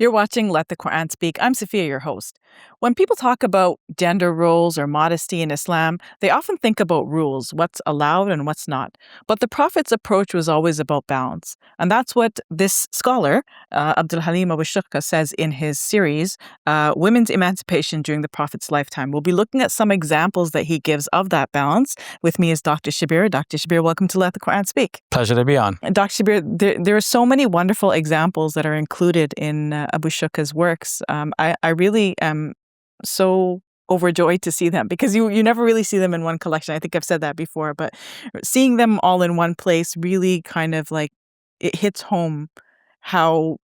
You're watching Let the Quran Speak. I'm Safiyyah, your host. When people talk about gender roles or modesty in Islam, they often think about rules, what's allowed and what's not. But the Prophet's approach was always about balance. And that's what this scholar, al-Halim Abu Shuqqah, says in his series, Women's Emancipation During the Prophet's Lifetime. We'll be looking at some examples that he gives of that balance. With me is Dr. Shabir. Dr. Shabir, welcome to Let the Quran Speak. Pleasure to be on. And Dr. Shabir, there are so many wonderful examples that are included in Abu Shuqqah's works. I really am so overjoyed to see them because you never really see them in one collection. I think I've said that before, but seeing them all in one place really kind of like it hits home how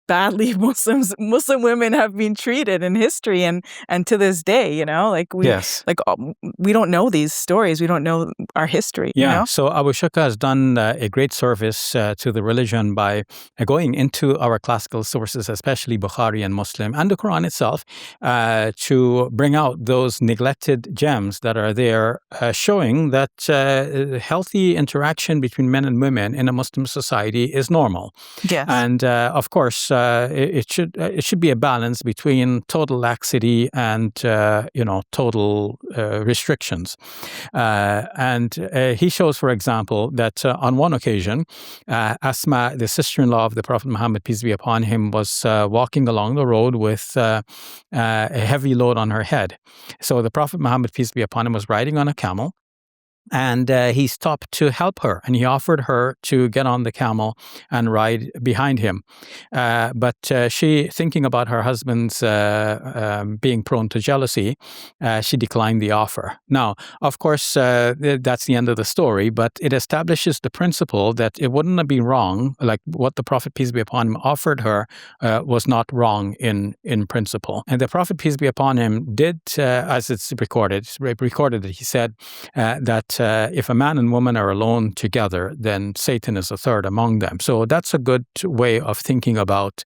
badly Muslim women have been treated in history and to this day, we don't know these stories. We don't know our history. Yeah. You know? So Abu Shuqqah has done a great service to the religion by going into our classical sources, especially Bukhari and Muslim and the Quran itself, to bring out those neglected gems that are there, showing that healthy interaction between men and women in a Muslim society is normal. Yes. And of course, it should be a balance between total laxity and total restrictions. And he shows, for example, that on one occasion, Asma, the sister-in-law of the Prophet Muhammad, peace be upon him, was walking along the road with a heavy load on her head. So the Prophet Muhammad, peace be upon him, was riding on a camel. And he stopped to help her, and he offered her to get on the camel and ride behind him. But she, thinking about her husband's being prone to jealousy, she declined the offer. Now, of course, that's the end of the story, but it establishes the principle that it wouldn't have been wrong, like what the Prophet, peace be upon him, offered her was not wrong in principle. And the Prophet, peace be upon him, did, as it's recorded that he said that if a man and woman are alone together, then Satan is a third among them. So that's a good way of thinking about,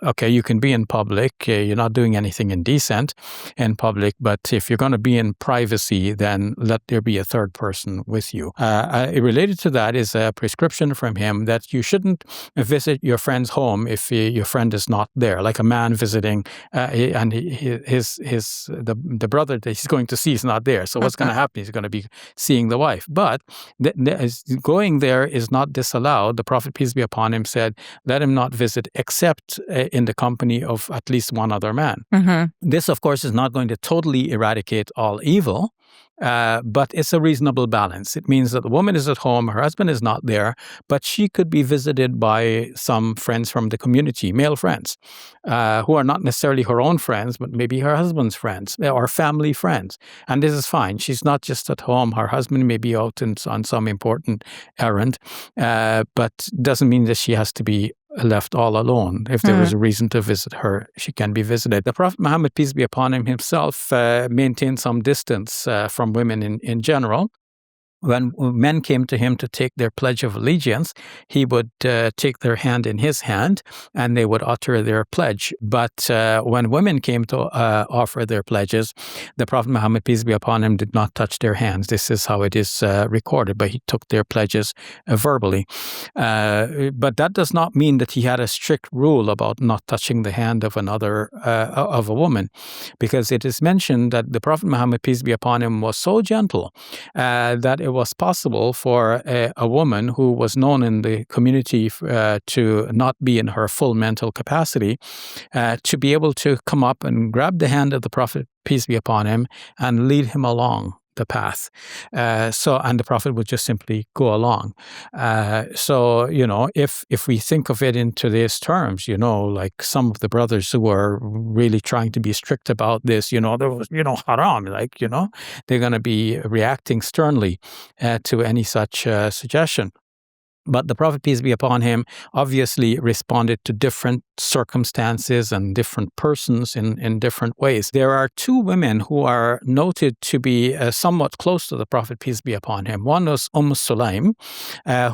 okay, you can be in public, you're not doing anything indecent in public, but if you're going to be in privacy, then let there be a third person with you. Related to that is a prescription from him that you shouldn't visit your friend's home if your friend is not there, like a man visiting and the brother that he's going to see is not there. So what's going to happen? He's going to be seeing the wife. But going there is not disallowed. The Prophet, peace be upon him, said, let him not visit except in the company of at least one other man. Mm-hmm. This, of course, is not going to totally eradicate all evil. But it's a reasonable balance. It means that the woman is at home, her husband is not there, but she could be visited by some friends from the community, male friends, who are not necessarily her own friends, but maybe her husband's friends or family friends. And this is fine. She's not just at home. Her husband may be out on some important errand, but doesn't mean that she has to be left all alone. If there was a reason to visit her, she can be visited. The Prophet Muhammad, peace be upon him, himself maintained some distance from women in general. When men came to him to take their pledge of allegiance, he would take their hand in his hand and they would utter their pledge. But when women came to offer their pledges, the Prophet Muhammad, peace be upon him, did not touch their hands. This is how it is recorded, but he took their pledges verbally. But that does not mean that he had a strict rule about not touching the hand of of a woman, because it is mentioned that the Prophet Muhammad, peace be upon him, was so gentle that it was possible for a woman who was known in the community to not be in her full mental capacity to be able to come up and grab the hand of the Prophet, peace be upon him, and lead him along the path. And the Prophet would just simply go along. If we think of it in today's terms, like some of the brothers who are really trying to be strict about this, there was, haram, they're going to be reacting sternly to any such suggestion. But the Prophet, peace be upon him, obviously responded to different circumstances and different persons in different ways. There are two women who are noted to be somewhat close to the Prophet, peace be upon him. One was Sulaim,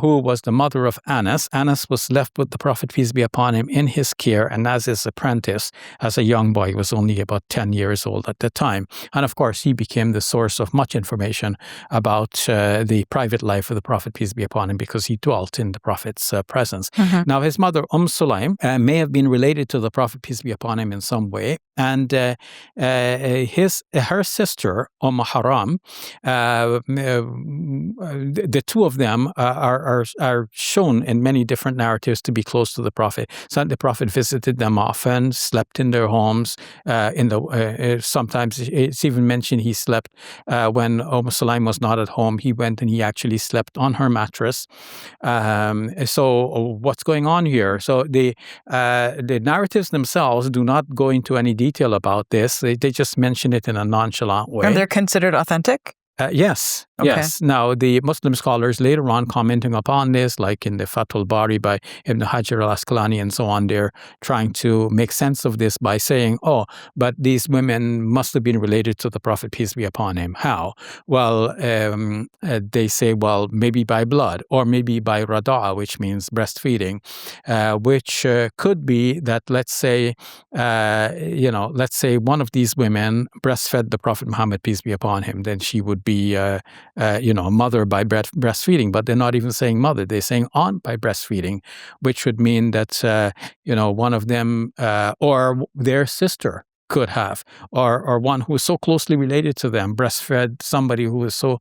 who was the mother of Anas. Anas was left with the Prophet, peace be upon him, in his care and as his apprentice as a young boy. He was only about 10 years old at the time. And of course, he became the source of much information about the private life of the Prophet, peace be upon him, because he dwelt result in the Prophet's presence. Now, his mother, Sulaim, may have been related to the Prophet, peace be upon him, in some way. And her sister, Haram, the two of them are shown in many different narratives to be close to the Prophet. So the Prophet visited them often, slept in their homes. Sometimes it's even mentioned he slept when Sulaim was not at home. He went and he actually slept on her mattress. So what's going on here? So the narratives themselves do not go into any detail about this. They just mention it in a nonchalant way. And they're considered authentic? Yes, Okay. yes. Now, the Muslim scholars later on commenting upon this, like in the Fathul Bari by Ibn Hajar al-Asqalani and so on, they're trying to make sense of this by saying, but these women must have been related to the Prophet, peace be upon him. How? Well, they say, well, maybe by blood or maybe by rada'a, which means breastfeeding, which could be that, let's say one of these women breastfed the Prophet Muhammad, peace be upon him, then she would be a mother by breastfeeding, but they're not even saying mother, they're saying aunt by breastfeeding, which would mean that one of them or their sister could have, or one who is so closely related to them breastfed somebody who is so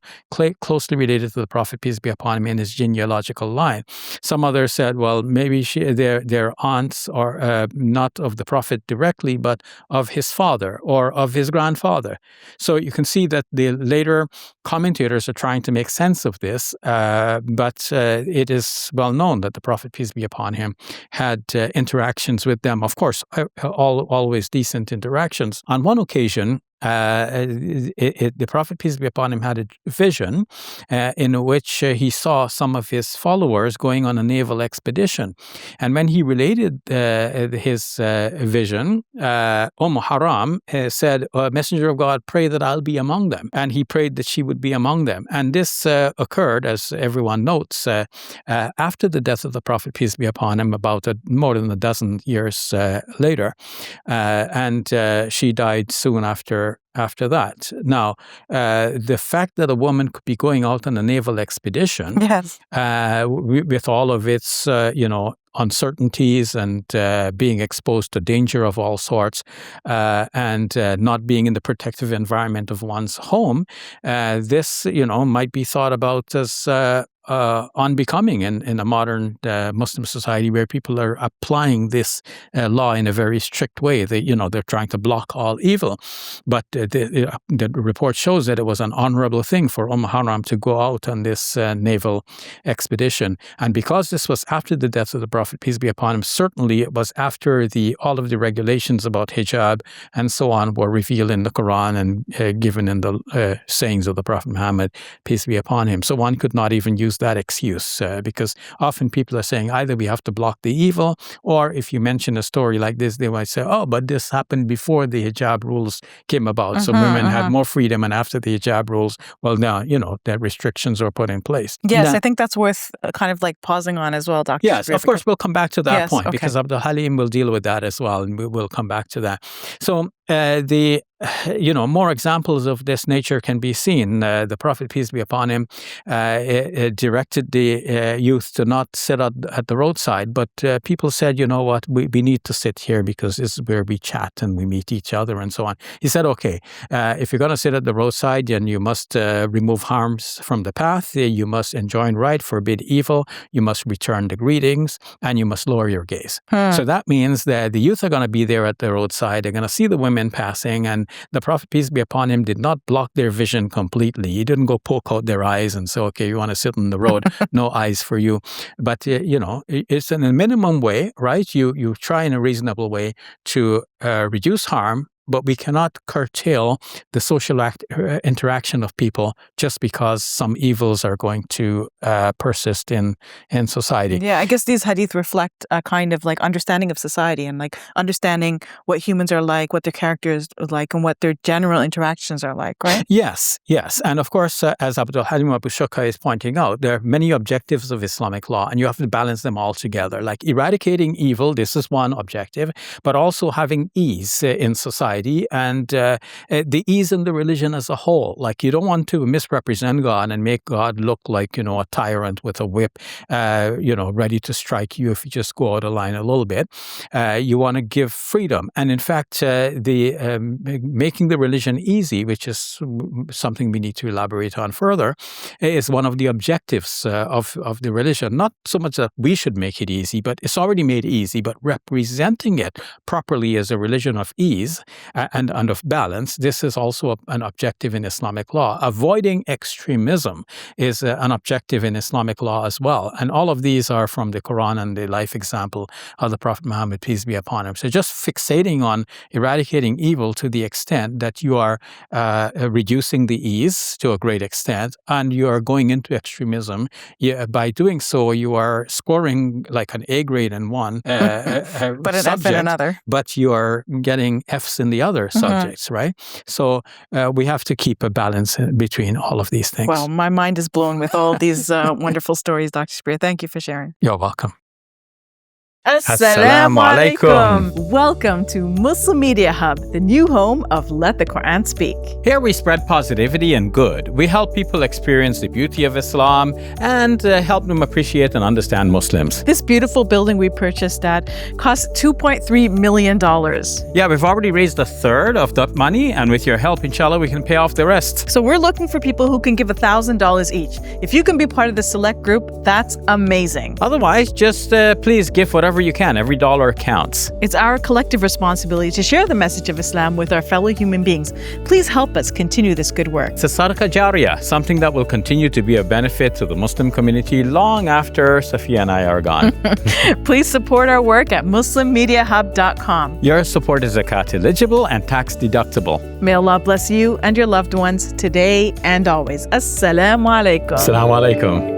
closely related to the Prophet, peace be upon him, in his genealogical line. Some others said, well, maybe they're aunts, or not of the Prophet directly, but of his father or of his grandfather. So you can see that the later commentators are trying to make sense of this, but it is well known that the Prophet, peace be upon him, had interactions with them. Of course, always decent interactions. On one occasion, the Prophet, peace be upon him, had a vision in which he saw some of his followers going on a naval expedition. And when he related his vision, Haram said, Messenger of God, pray that I'll be among them. And he prayed that she would be among them. And this occurred, as everyone notes, after the death of the Prophet, peace be upon him, about more than a dozen years later. And she died soon after that. Now, the fact that a woman could be going out on a naval expedition, yes, with all of its, uncertainties and being exposed to danger of all sorts, and not being in the protective environment of one's home, this, might be thought about as unbecoming in a modern Muslim society where people are applying this law in a very strict way. They're trying to block all evil. But the report shows that it was an honorable thing for Haram to go out on this naval expedition. And because this was after the death of the Prophet, peace be upon him, certainly it was after all of the regulations about hijab and so on were revealed in the Quran and given in the sayings of the Prophet Muhammad, peace be upon him. So one could not even use that excuse, because often people are saying either we have to block the evil, or if you mention a story like this, they might say, but this happened before the hijab rules came about. So women had more freedom, and after the hijab rules, well, now, the restrictions are put in place. Yes, I think that's worth kind of like pausing on as well, Dr. Yes, of course, we'll come back to that point, okay, because al-Halim will deal with that as well, and we'll come back to that. So more examples of this nature can be seen. The Prophet, peace be upon him, directed the youth to not sit at the roadside, but people said, you know what, we need to sit here because this is where we chat and we meet each other and so on. He said, okay, if you're going to sit at the roadside, then you must remove harms from the path, you must enjoin right, forbid evil, you must return the greetings, and you must lower your gaze. So that means that the youth are going to be there at the roadside, they're going to see the women passing, and the Prophet, peace be upon him, did not block their vision completely. He didn't go poke out their eyes and say, okay, you want to sit on the road, no eyes for you. But, it's in a minimum way, right? You try in a reasonable way to reduce harm, but we cannot curtail the social interaction of people just because some evils are going to persist in society. Yeah, I guess these hadith reflect a kind of like understanding of society and like understanding what humans are like, what their characters are like, and what their general interactions are like, right? Yes. And of course, as Abu Shuqqah is pointing out, there are many objectives of Islamic law, and you have to balance them all together. Like eradicating evil, this is one objective, but also having ease in society. society, and the ease in the religion as a whole. Like, you don't want to misrepresent God and make God look like, a tyrant with a whip, ready to strike you if you just go out of line a little bit. You want to give freedom. And in fact, making the religion easy, which is something we need to elaborate on further, is one of the objectives of the religion. Not so much that we should make it easy, but it's already made easy, but representing it properly as a religion of ease and of balance, this is also an objective in Islamic law. Avoiding extremism is an objective in Islamic law as well. And all of these are from the Quran and the life example of the Prophet Muhammad, peace be upon him. So just fixating on eradicating evil to the extent that you are reducing the ease to a great extent, and you are going into extremism. By doing so, you are scoring like an A grade in one but an subject, F in another. but you are getting Fs in the other subjects, right? So we have to keep a balance between all of these things. Well, my mind is blown with all these wonderful stories, Dr. Shabir. Thank you for sharing. You're welcome. Assalamu alaikum. Welcome to Muslim Media Hub, the new home of Let the Quran Speak. Here we spread positivity and good. We help people experience the beauty of Islam and help them appreciate and understand Muslims. This beautiful building we purchased at cost $2.3 million. Yeah, we've already raised a third of that money, and with your help, inshallah, we can pay off the rest. So we're looking for people who can give $1,000 each. If you can be part of the select group, that's amazing. Otherwise, just please give whatever you can. Every dollar counts. It's our collective responsibility to share the message of Islam with our fellow human beings. Please help us continue this good work. It's a sadaqah jariyah, something that will continue to be a benefit to the Muslim community long after Safiyyah and I are gone. Please support our work at muslimmediahub.com. Your support is zakat eligible and tax deductible. May Allah bless you and your loved ones today and always. Assalamu alaikum. Assalamu alaikum.